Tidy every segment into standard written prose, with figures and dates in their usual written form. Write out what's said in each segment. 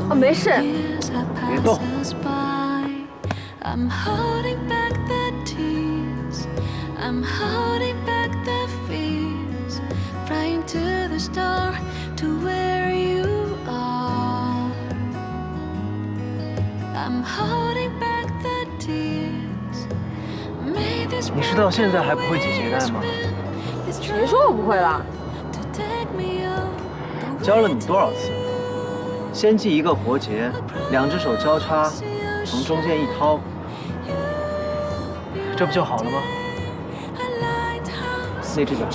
哦，没事。别动。I'm holding back the tears. I'm holding back the fears. Flying to the store to where you are. I'm holding back the tears. May this 你是到现在还不会系鞋带吗？谁说我不会了？教了你多少次了？先系一个活结，2只手交叉，从中间一掏，这不就好了吗？那只脚，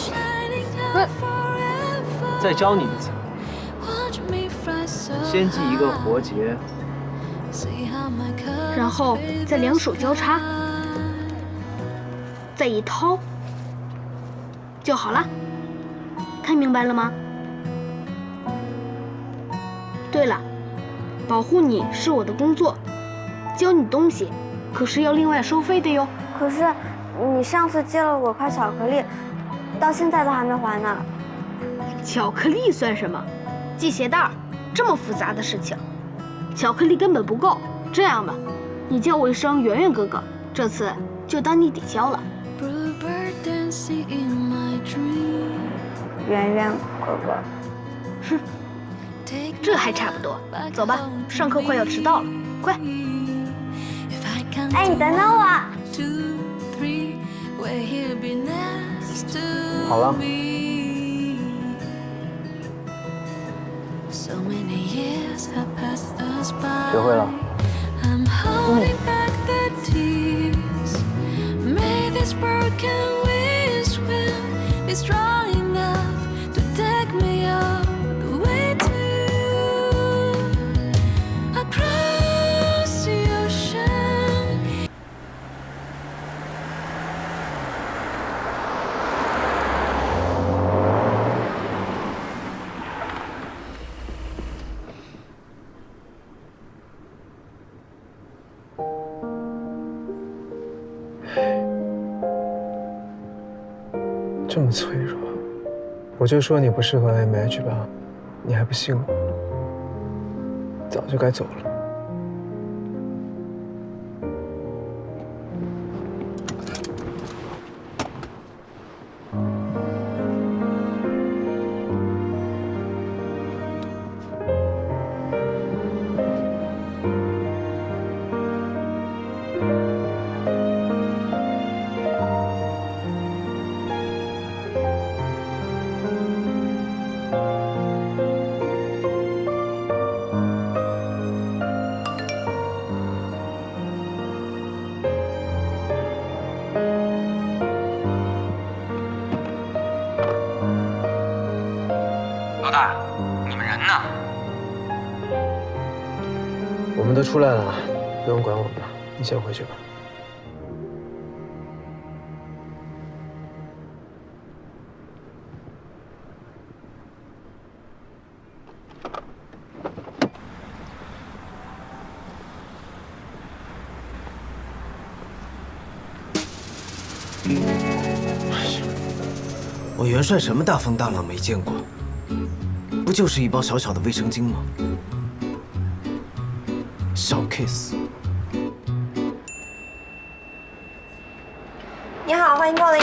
再教你一次，先系一个活结，然后再2手交叉，再一掏，就好了。看明白了吗？对了，保护你是我的工作，教你东西可是要另外收费的哟。可是你上次借了我块巧克力，到现在都还没还呢。巧克力算什么？系鞋带儿这么复杂的事情，巧克力根本不够。这样吧，你叫我一声圆圆哥哥，这次就当你抵消了。圆圆哥哥，哼，这还差不多。走吧，上课快要迟到了，快！哎，你等等我。好了。学会了。这么脆弱，我就说你不适合 MH 吧，你还不信我？早就该走了。老大，你们人呢？我们都出来了，不用管我们了，你先回去吧。我元帅什么大风大浪没见过？不就是一包小小的卫生巾吗？小 case。你好，欢迎光临。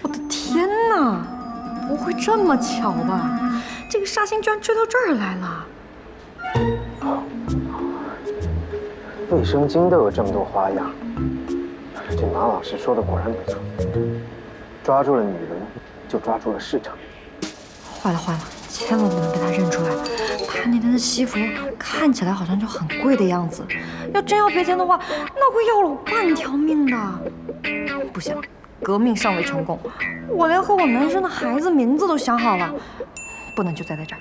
我的天哪，不会这么巧吧？这个煞星居然追到这儿来了。卫生巾都有这么多花样，这马老师说的果然没错，抓住了女人，就抓住了市场。坏了坏了，千万不能被他认出来。他那天的西服看起来好像就很贵的样子，要真要赔钱的话，那会要了我半条命的。不行，革命尚未成功，我连和我男生的孩子名字都想好了，不能就栽在这儿。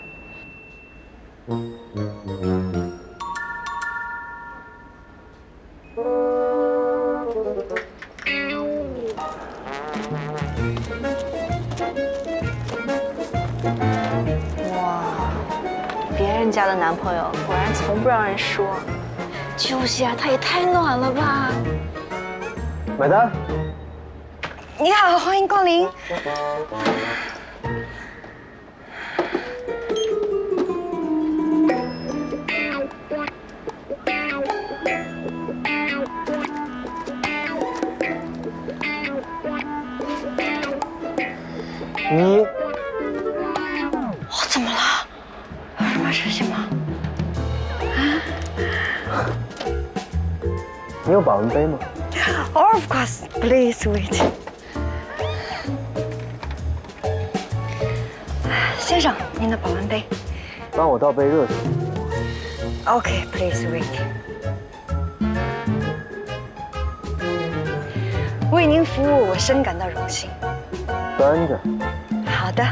别人家的男朋友果然从不让人说。就是呀，他也太暖了吧！买单。你好，欢迎光临。你我怎么了？有什么事情吗？你有保温杯吗？ Of course, please wait. 先生，您的保温杯。帮我倒杯热水。 OK, please wait. 为您服务，我深感到荣幸。端着。好的。